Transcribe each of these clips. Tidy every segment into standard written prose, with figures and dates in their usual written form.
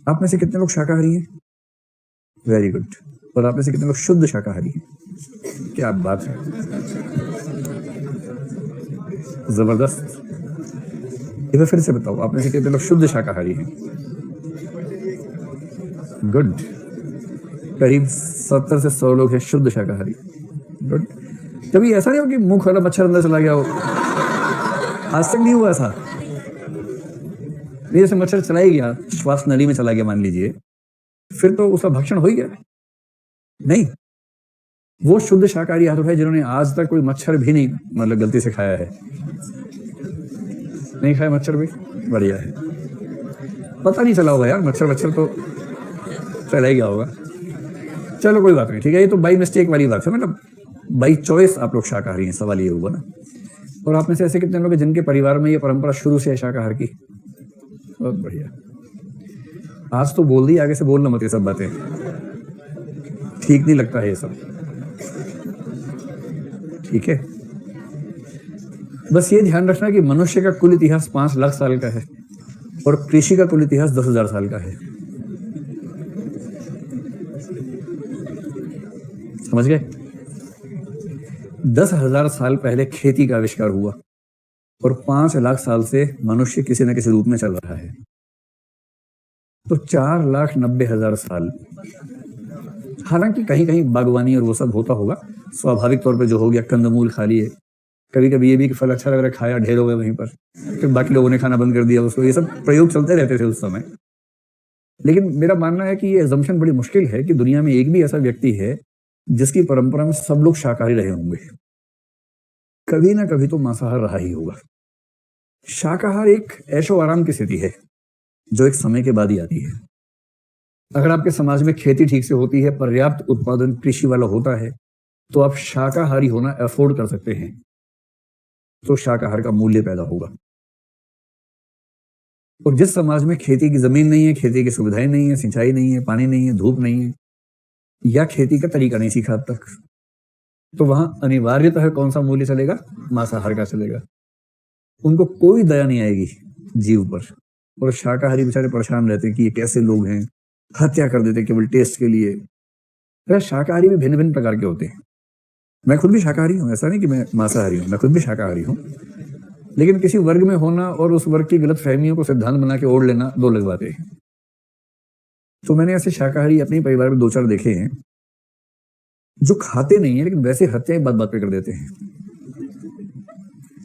आप में से कितने लोग शाकाहारी हैं? Very good. और आप में से कितने लोग शुद्ध शाकाहारी हैं? क्या बात है, जबरदस्त। एक बार फिर से बताओ, आप में से कितने लोग शुद्ध शाकाहारी हैं? गुड। करीब 70 से 100 लोग हैं शुद्ध शाकाहारी। गुड। कभी ऐसा नहीं हो कि मुंह खोला मच्छर अंदर चला गया हो? आज तक नहीं हुआ ऐसा? जैसे मच्छर चला ही गया, श्वास नली में चला गया मान लीजिए, फिर तो उसका भक्षण हो ही गया। नहीं, वो शुद्ध शाकाहारी हाथ उठाए जिन्होंने आज तक कोई मच्छर भी नहीं मतलब गलती से खाया है। नहीं खाया मच्छर भी? बढ़िया है। पता नहीं चला होगा यार, मच्छर तो चला ही गया होगा। चलो कोई बात नहीं, ठीक है। ये तो बाई मिस्टेक वाली बात है, मतलब बाई चॉइस आप लोग शाकाहारी हैं, सवाल ये हुआ ना। और आप में से ऐसे कितने लोग हैं जिनके परिवार में ये परंपरा शुरू से है शाकाहार की? बहुत बढ़िया। आज तो बोल दी, आगे से बोलना मत ये सब बातें, ठीक नहीं लगता है ये सब, ठीक है। बस ये ध्यान रखना कि मनुष्य का कुल इतिहास 5 लाख साल का है और कृषि का कुल इतिहास 10,000 साल का है। समझ गए? 10,000 साल पहले खेती का आविष्कार हुआ और 5 लाख साल से मनुष्य किसी न किसी रूप में चल रहा है, तो 4,90,000 साल। हालांकि कहीं कहीं बागवानी और वो सब होता होगा, स्वाभाविक तौर पे जो हो गया कंदमूल खा लिए, कभी कभी ये भी कि फल अच्छा लग रहा है खाया, ढेर हो गए वहीं पर, फिर बाकी लोगों ने खाना बंद कर दिया उसको। ये सब प्रयोग चलते रहते थे उस समय। लेकिन मेरा मानना है कि ये असम्पशन बड़ी मुश्किल है कि दुनिया में एक भी ऐसा व्यक्ति है जिसकी परंपरा में सब लोग शाकाहारी रहे होंगे। कभी ना कभी तो मांसाहार रहा ही होगा। शाकाहार एक ऐशो आराम की स्थिति है जो एक समय के बाद ही आती है। अगर आपके समाज में खेती ठीक से होती है, पर्याप्त उत्पादन कृषि वाला होता है, तो आप शाकाहारी होना अफोर्ड कर सकते हैं, तो शाकाहार का मूल्य पैदा होगा। और जिस समाज में खेती की जमीन नहीं है, खेती की सुविधाएं नहीं है, सिंचाई नहीं है, पानी नहीं है, धूप नहीं है, या खेती का तरीका नहीं सीखा अब तक, तो वहां अनिवार्यतः कौन सा मूल्य चलेगा? मांसाहार का चलेगा। उनको कोई दया नहीं आएगी जीव पर, और शाकाहारी बेचारे परेशान रहते हैं कि ये कैसे लोग हैं, हत्या कर देते केवल टेस्ट के लिए। अरे शाकाहारी भी भिन्न भिन्न प्रकार के होते हैं। मैं खुद भी शाकाहारी हूं, ऐसा नहीं कि मैं मांसाहारी हूं, मैं खुद भी शाकाहारी हूं। लेकिन किसी वर्ग में होना और उस वर्ग की गलत फहमियों को सिद्धांत बना के ओढ़ लेना दो अलग बातें हैं। तो मैंने ऐसे शाकाहारी अपने परिवार में 2-4 देखे हैं जो खाते नहीं है लेकिन वैसे हत्याएं बात बात पे कर देते हैं।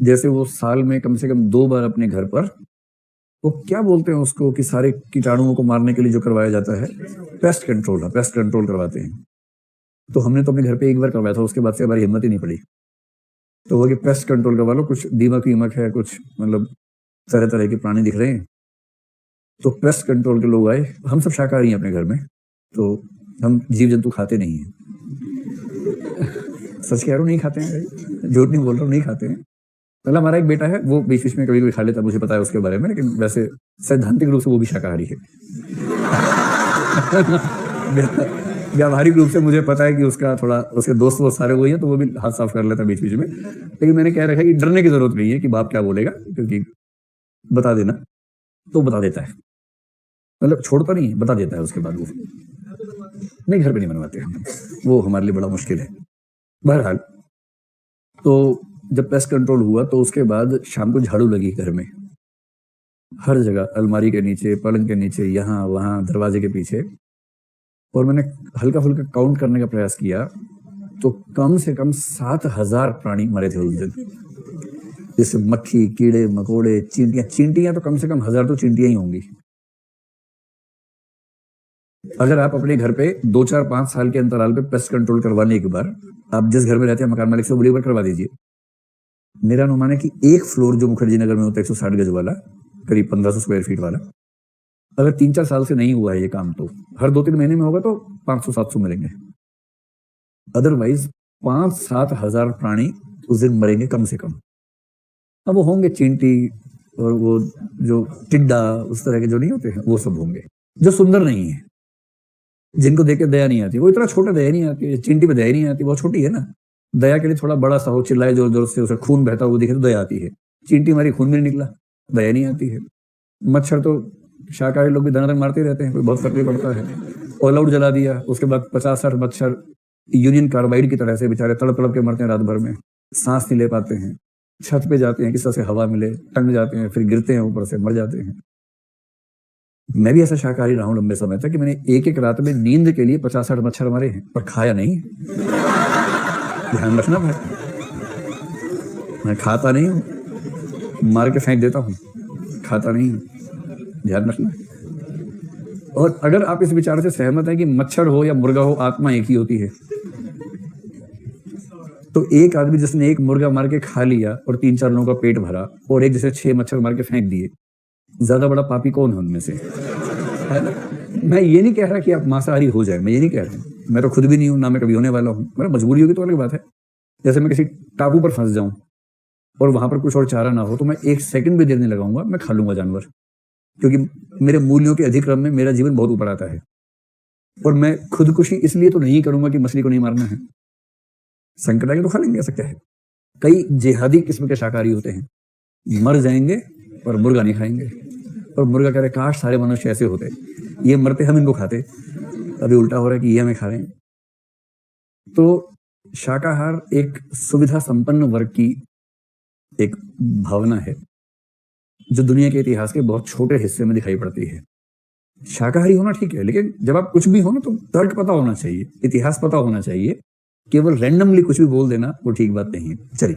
जैसे वो साल में कम से कम 2 बार अपने घर पर, वो क्या बोलते हैं उसको, कि सारे कीटाणुओं को मारने के लिए जो करवाया जाता है, पेस्ट कंट्रोल, पेस्ट कंट्रोल करवाते हैं। तो हमने तो अपने घर पे एक बार करवाया था, उसके बाद से हमारी हिम्मत ही नहीं पड़ी। तो वो कि पेस्ट कंट्रोल करवा लो, कुछ दीमक वीमक है, कुछ मतलब तरह तरह के प्राणी दिख रहे हैं, तो पेस्ट कंट्रोल के लोग आए। हम सब शाकाहारी हैं अपने घर में, तो हम जीव जंतु खाते नहीं हैं। सच कह रहा हूँ, नहीं खाते हैं, झूठ नहीं बोल रहा हूँ, नहीं खाते हैं। मतलब हमारा एक बेटा है, वो बीच बीच में कभी कभी खा लेता, मुझे पता है उसके बारे में, लेकिन वैसे सैद्धांतिक रूप से वो भी शाकाहारी है। व्यावहारिक रूप से मुझे पता है कि उसका थोड़ा, उसके दोस्त वो सारे वही हैं, तो वो भी हाथ साफ कर लेता है बीच बीच में। लेकिन मैंने कह रखा है कि डरने की जरूरत नहीं है कि बाप क्या बोलेगा, क्योंकि बता देना तो बता देता है, मतलब छोड़ता नहीं है, बता देता है उसके बाद वो। नहीं, घर पे नहीं बनवाते हम, वो हमारे लिए बड़ा मुश्किल है। बहरहाल, तो जब पेस्ट कंट्रोल हुआ तो उसके बाद शाम को झाड़ू लगी घर में, हर जगह, अलमारी के नीचे, पलंग के नीचे, यहाँ वहां, दरवाजे के पीछे। और मैंने हल्का फुल्का काउंट करने का प्रयास किया, तो कम से कम 7,000 प्राणी मरे थे उस दिन। जैसे मक्खी, कीड़े मकोड़े, चींटियां तो कम से कम 1000 तो चींटियां ही होंगी। अगर आप अपने घर पे 2, 4, 5 साल के अंतराल पे पेस्ट कंट्रोल करवाने के बाद, आप जिस घर में रहते हैं मकान मालिक से बोलिए बार करवा दीजिए। मेरा अनुमान है कि एक फ्लोर जो मुखर्जी नगर में होता है 160 गज वाला, करीब 1500 स्क्वायर फीट वाला, अगर 3-4 साल से नहीं हुआ है ये काम, तो हर 2-3 महीने में होगा तो 500-700 मिलेंगे। अदरवाइज 5-7 हजार प्राणी उस दिन मरेंगे कम से कम। अब वो होंगे चींटी और वो जो टिड्डा, उस तरह के जो नहीं होते हैं, वो सब होंगे जो सुंदर नहीं है, जिनको देख के दया नहीं आती। वो इतना छोटा दया नहीं आती, चींटी पे दया नहीं आती, बहुत छोटी है ना। दया के लिए थोड़ा बड़ा सा हो, चिल्लाए जोर जोर से, उसे खून बहता हुआ दिखे तो दया आती है। चींटी हमारी खून में निकला, दया नहीं आती है। मच्छर तो शाकाहारी लोग भी धनाधन मारते रहते हैं, कोई बहुत फर्क नहीं पड़ता है। ऑल आउट जला दिया, उसके बाद 50-60 मच्छर यूनियन कार्बाइड की तरह से बेचारे तड़प तड़प के मरते हैं रात भर में, सांस नहीं ले पाते हैं, छत पे जाते हैं किस तरह से हवा मिले, टंग जाते हैं, फिर गिरते हैं ऊपर से, मर जाते हैं। मैं भी ऐसा शाकाहारी रहा हूं लंबे समय तक कि मैंने एक एक रात में नींद के लिए 50-60 मच्छर मारे हैं, पर खाया नहीं। ध्यान रखना भाई, मैं खाता नहीं हूं, मार के फेंक देता हूं, खाता नहीं हूं, ध्यान रखना। और अगर आप इस विचार से सहमत हैं कि मच्छर हो या मुर्गा हो, आत्मा एक ही होती है, तो एक आदमी जिसने एक मुर्गा मार के खा लिया और 3-4 लोगों का पेट भरा, और एक जिसने 6 मच्छर मार के फेंक दिए, ज्यादा बड़ा पापी कौन है उनमें से? है ना? मैं ये नहीं कह रहा कि आप मांसाहारी हो जाए, मैं ये नहीं कह रहा, मैं तो खुद भी नहीं हूं, ना मैं कभी होने वाला हूं। मेरा मजबूरी होगी तो अलग बात है। जैसे मैं किसी टापू पर फंस जाऊं और वहां पर कुछ और चारा ना हो, तो मैं 1 सेकंड भी देर नहीं लगाऊंगा, मैं खा लूंगा जानवर, क्योंकि मेरे मूल्यों के अधिक्रम में मेरा जीवन बहुत ऊपर आता है। और मैं खुदकुशी इसलिए तो नहीं करूंगा कि मछली को नहीं मारना है, संकट आएंगे तो खा लेंगे, ऐसा क्या है। कई जिहादी किस्म के शाकाहारी होते हैं, मर जाएंगे और मुर्गा नहीं खाएंगे, और मुर्गा कह रहे काश सारे मनुष्य ऐसे होते, ये मरते हम इनको खाते। अभी उल्टा हो रहा है कि ये हमें खा रहे हैं। तो शाकाहार एक सुविधा संपन्न वर्ग की एक भावना है जो दुनिया के इतिहास के बहुत छोटे हिस्से में दिखाई पड़ती है। शाकाहारी होना ठीक है, लेकिन जब आप कुछ भी हो ना, तो तर्क पता होना चाहिए, इतिहास पता होना चाहिए। केवल रैंडमली कुछ भी बोल देना वो ठीक बात नहीं है। चलिए।